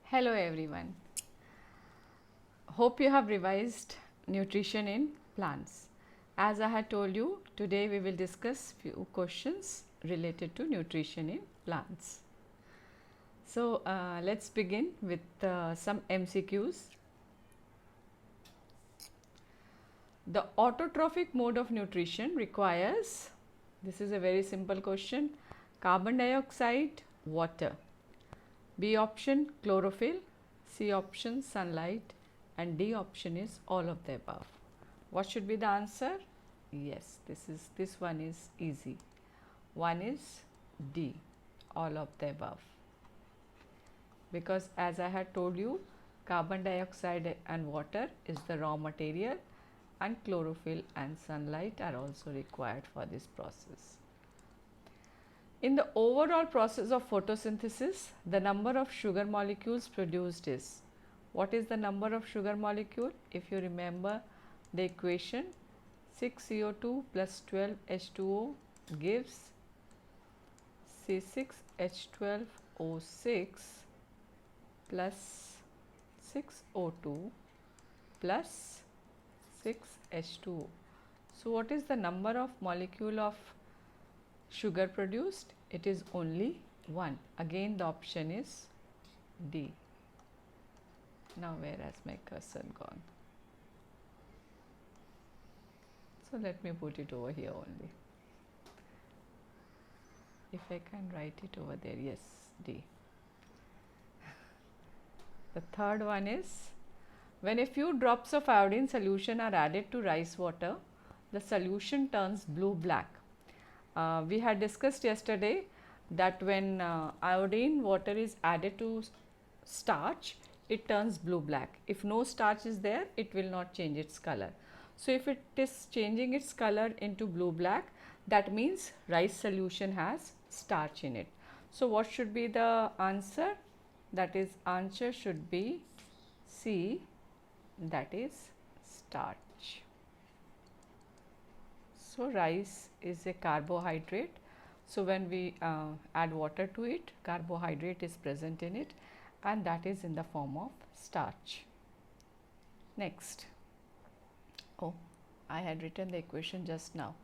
Hello everyone. Hope you have revised nutrition in plants. As I had told you, today we will discuss few questions related to nutrition in plants. So let's begin with some MCQs. The autotrophic mode of nutrition requires, this is a very simple question, carbon dioxide, water. B option chlorophyll, C option sunlight, and D option is all of the above. What should be the answer? Yes, this one is easy. One is D, all of the above. Because as I had told you, carbon dioxide and water is the raw material, and chlorophyll and sunlight are also required for this process. In the overall process of photosynthesis, the number of sugar molecules produced is, what is the number of sugar molecule? If you remember the equation, 6CO2 plus 12H2O gives C6H12O6 plus 6O2 plus 6H2O. So what is the number of molecule of sugar produced? It is only 1. Again the option is D. Now where has my cursor gone? So let me put it over here only. If I can write it over there, yes, D. The third one is, when a few drops of iodine solution are added to rice water, the solution turns blue-black. We had discussed yesterday that when iodine water is added to starch, it turns blue-black. If no starch is there, it will not change its color. So if it is changing its color into blue-black, that means rice solution has starch in it. So what should be the answer? That is, answer should be C, that is starch. So rice is a carbohydrate. So when we add water to it, carbohydrate is present in it, and that is in the form of starch. Next. Oh, I had written the equation just now.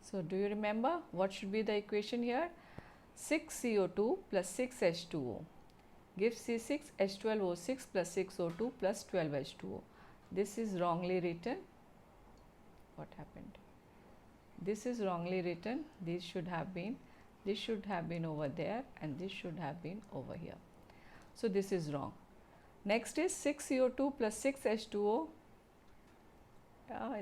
So do you remember what should be the equation here? 6CO2 plus 6H2O gives C6H12O6 plus 6O2 plus 12H2O. This is wrongly written. What happened? This is wrongly written. This should have been over there, and this should have been over here. So this is wrong. Next is 6CO2 plus 6H2O.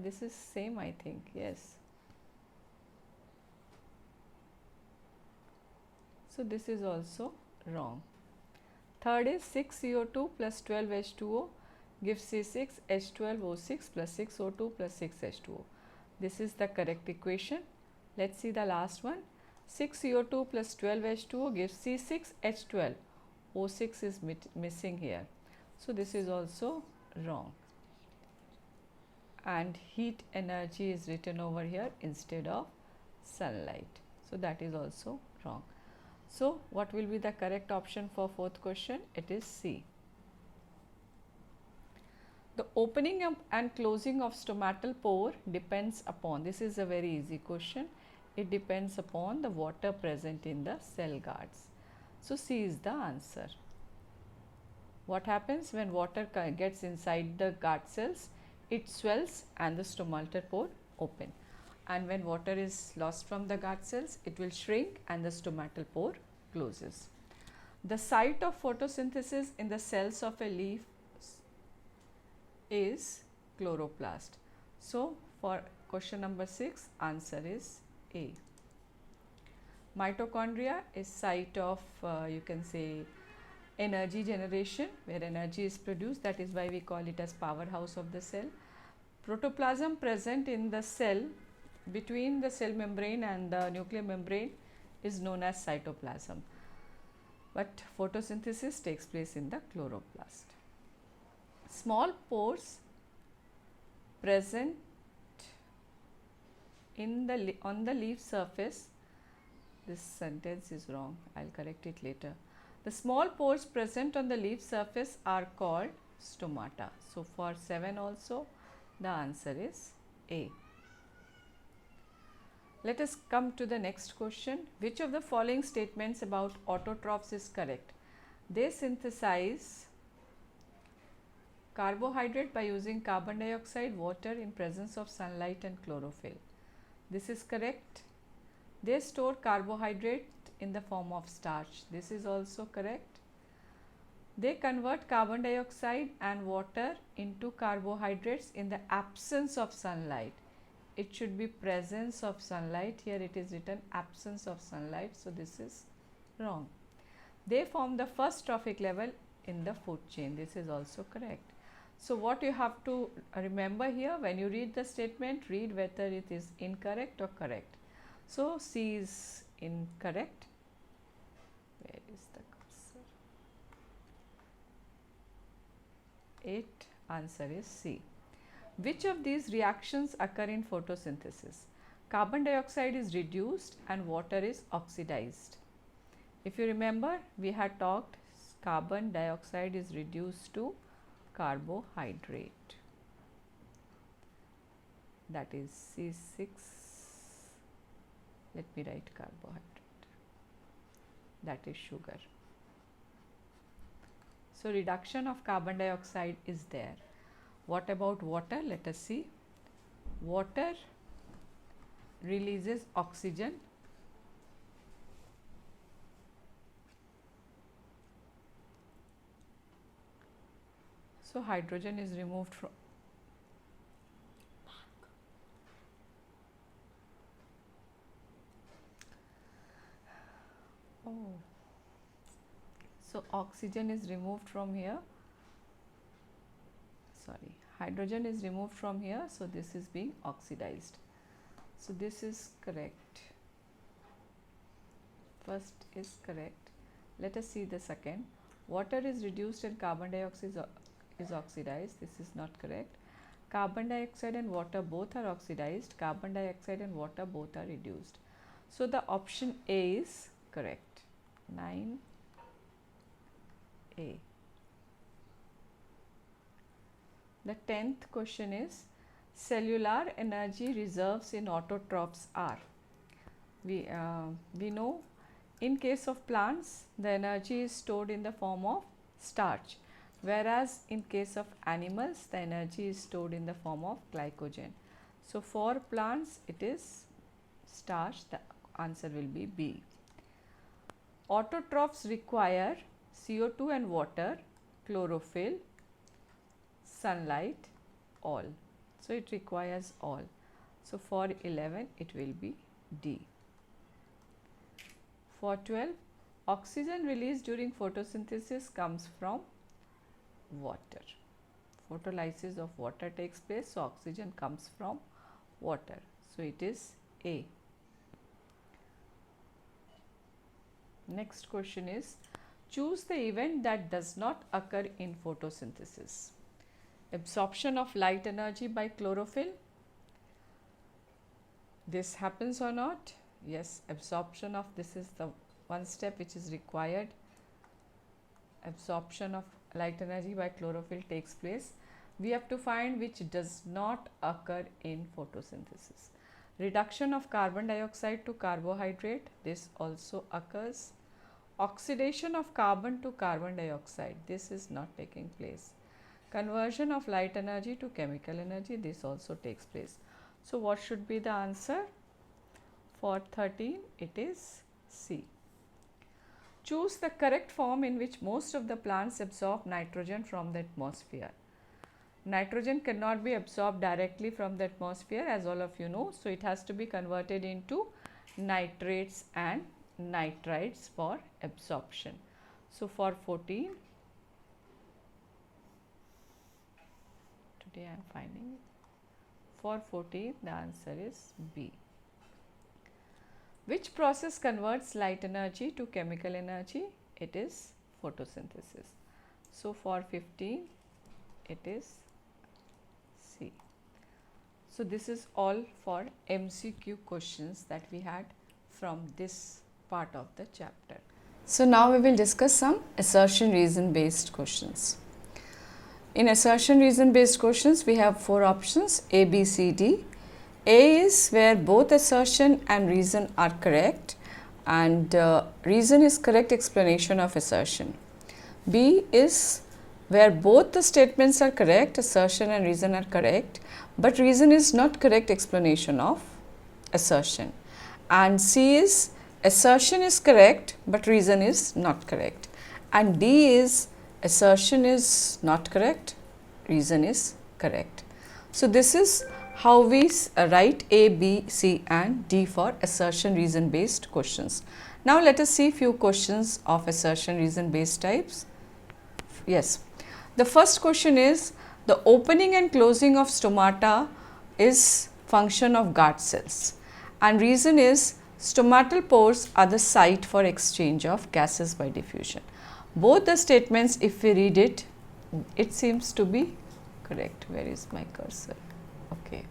This is same, I think. Yes. So this is also wrong. Third is 6CO2 plus 12H2O gives C6H12O6 plus 6O2 plus 6H2O. This is the correct equation. Let's see the last one. 6CO2 plus 12H2O gives C6H12. O6 is missing here. So this is also wrong. And heat energy is written over here instead of sunlight. So that is also wrong. So what will be the correct option for fourth question? It is C. The opening up and closing of stomatal pore depends upon, this is a very easy question, it depends upon the water present in the cell guards. So C is the answer. What happens when water gets inside the guard cells? It swells and the stomatal pore open. And when water is lost from the guard cells, it will shrink and the stomatal pore closes. The site of photosynthesis in the cells of a leaf is chloroplast. So for question number 6, answer is A. Mitochondria is site of you can say energy generation, where energy is produced. That is why we call it as powerhouse of the cell. Protoplasm present in the cell between the cell membrane and the nuclear membrane is known as cytoplasm. But photosynthesis takes place in the chloroplast. Small pores present in the on the leaf surface. This sentence is wrong. I'll correct it later. The small pores present on the leaf surface are called stomata. So, for 7 also the answer is A. Let us come to the next question. Which of the following statements about autotrophs is correct? They synthesize carbohydrate by using carbon dioxide, water in presence of sunlight and chlorophyll. This is correct. They store carbohydrate in the form of starch. This is also correct. They convert carbon dioxide and water into carbohydrates in the absence of sunlight. It should be presence of sunlight. Here it is written absence of sunlight. So, this is wrong. They form the first trophic level in the food chain. This is also correct. So, what you have to remember here, when you read the statement, read whether it is incorrect or correct. So, C is incorrect. Where is the cursor? 8. Answer is C. Which of these reactions occur in photosynthesis? Carbon dioxide is reduced and water is oxidized. If you remember, we had talked carbon dioxide is reduced to carbohydrate. That is C6. Let me write carbohydrate. That is sugar. So, reduction of carbon dioxide is there. What about water? Let us see. Water releases oxygen. So, hydrogen is removed from So, oxygen is removed from here. Sorry, hydrogen is removed from here. So, this is being oxidized. So, this is correct. First is correct. Let us see the second. Water is reduced and carbon dioxide is oxidized. This is not correct. Carbon dioxide and water both are oxidized. Carbon dioxide and water both are reduced. So, the option A is correct. 9A. The 10th question is, cellular energy reserves in autotrophs are. We know in case of plants the energy is stored in the form of starch, whereas in case of animals the energy is stored in the form of glycogen. So, for plants it is starch. The answer will be B. Autotrophs require CO2 and water, chlorophyll, sunlight, all. So, it requires all. So, for 11 it will be D. For 12, oxygen released during photosynthesis comes from water. Photolysis of water takes place, so oxygen comes from water. So, it is A. Next question is, choose the event that does not occur in photosynthesis. Absorption of light energy by chlorophyll. This happens or not? Yes, absorption of, this is the one step which is required. Absorption of light energy by chlorophyll takes place. We have to find which does not occur in photosynthesis. Reduction of carbon dioxide to carbohydrate, this also occurs. Oxidation of carbon to carbon dioxide, this is not taking place. Conversion of light energy to chemical energy, this also takes place. So, what should be the answer? For 13, it is C. Choose the correct form in which most of the plants absorb nitrogen from the atmosphere. Nitrogen cannot be absorbed directly from the atmosphere, as all of you know. So, it has to be converted into nitrates and nitrites for absorption. So, for 14, today I am finding it. For 14, the answer is B. Which process converts light energy to chemical energy? It is photosynthesis. So, for 15, it is C. So, this is all for MCQ questions that we had from this part of the chapter. So now we will discuss some assertion reason based questions. In assertion reason based questions, we have 4 options A, B, C, D. A is where both assertion and reason are correct, and reason is correct explanation of assertion. B is where both the statements are correct, assertion and reason are correct, but reason is not correct explanation of assertion. And C is assertion is correct, but reason is not correct. And D is assertion is not correct, reason is correct. So this is how we write A, B, C and D for assertion reason based questions. Now let us see few questions of assertion reason based types. Yes, the first question is the opening and closing of stomata is function of guard cells, and reason is stomatal pores are the site for exchange of gases by diffusion. Both the statements, if we read it, it seems to be correct. Where is my cursor? Okay.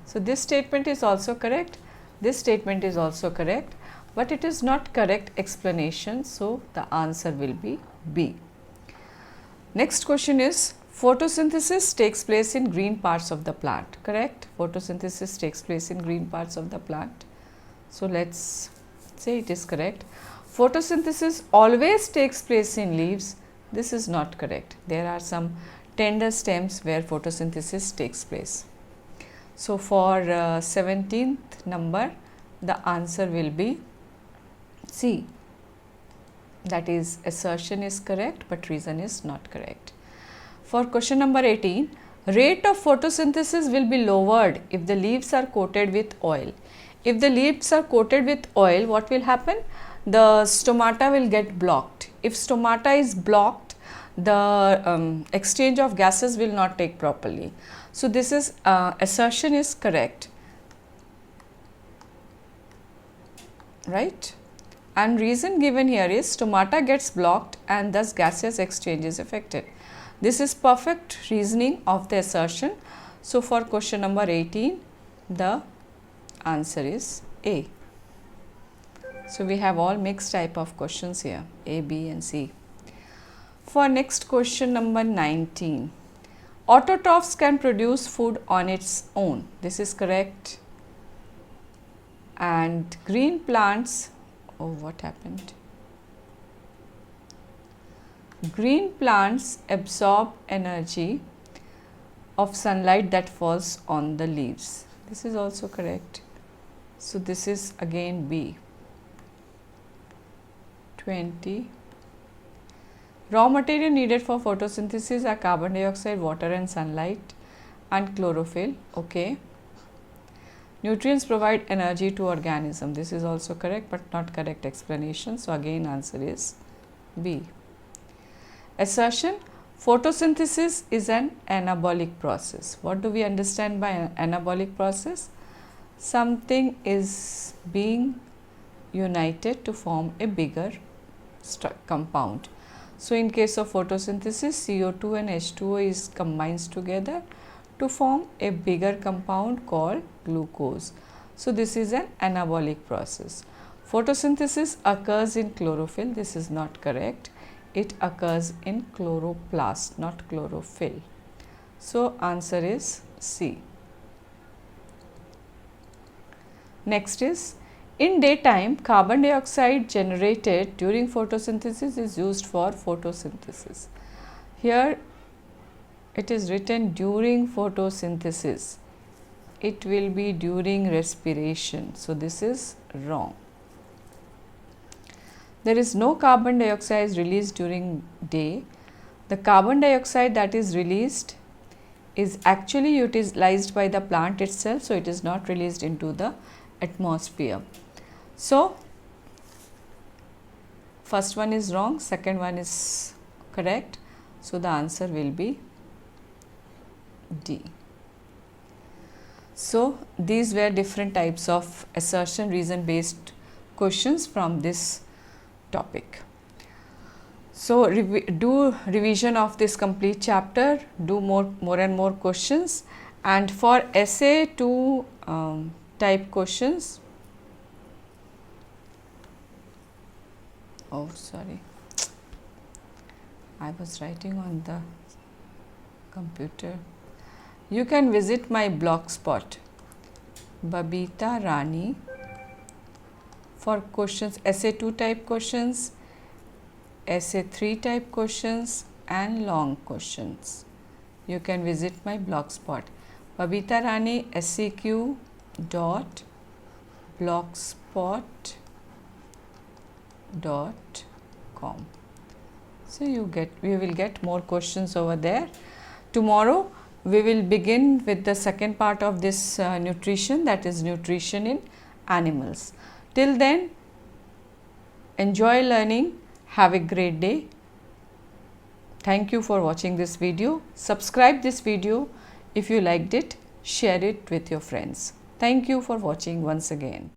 So this statement is also correct, this statement is also correct, but it is not correct explanation, so the answer will be B. Next question is photosynthesis takes place in green parts of the plant, correct? Photosynthesis takes place in green parts of the plant. So let's say it is correct. Photosynthesis always takes place in leaves. This is not correct. There are some tender stems where photosynthesis takes place. So for 17th number, the answer will be C. That is assertion is correct, but reason is not correct. For question number 18, rate of photosynthesis will be lowered if the leaves are coated with oil. If the leaves are coated with oil, what will happen? The stomata will get blocked. If stomata is blocked, the exchange of gases will not take properly. So this is assertion is correct, right? And reason given here is stomata gets blocked and thus gaseous exchange is affected. This is perfect reasoning of the assertion. So for question number 18, the answer is A. So we have all mixed type of questions here, A, B and C. For next question number 19, autotrophs can produce food on its own. This is correct. And green plants, oh what happened? Green plants absorb energy of sunlight that falls on the leaves. This is also correct. So this is again B. 20. Raw material needed for photosynthesis are carbon dioxide, water and sunlight and chlorophyll. Okay. Nutrients provide energy to organism. This is also correct but not correct explanation. So again answer is B. Assertion, photosynthesis is an anabolic process. What do we understand by an anabolic process? Something is being united to form a bigger compound. So in case of photosynthesis, CO2 and H2O is combines together to form a bigger compound called glucose. So this is an anabolic process. Photosynthesis occurs in chlorophyll. This is not correct. It occurs in chloroplast, not chlorophyll. So answer is C. Next is, in daytime, carbon dioxide generated during photosynthesis is used for photosynthesis. Here it is written during photosynthesis. It will be during respiration. So this is wrong. There is no carbon dioxide released during day. The carbon dioxide that is released is actually utilized by the plant itself, so it is not released into the atmosphere. So first one is wrong, second one is correct. So the answer will be D. So these were different types of assertion reason based questions from this topic. So do revision of this complete chapter, do more and more questions, and for essay 2 type questions, Oh, sorry. I was writing on the computer. You can visit my blogspot, Babita Rani, for questions, essay 2 type questions, essay 3 type questions, and long questions. You can visit my blogspot, Babita Rani SCQ.blogspot.com. So you will get more questions over there. Tomorrow we will begin with the second part of this nutrition, that is nutrition in animals. Till then, enjoy learning. Have a great day. Thank you for watching this video. Subscribe this video if you liked it. Share it with your friends. Thank you for watching once again.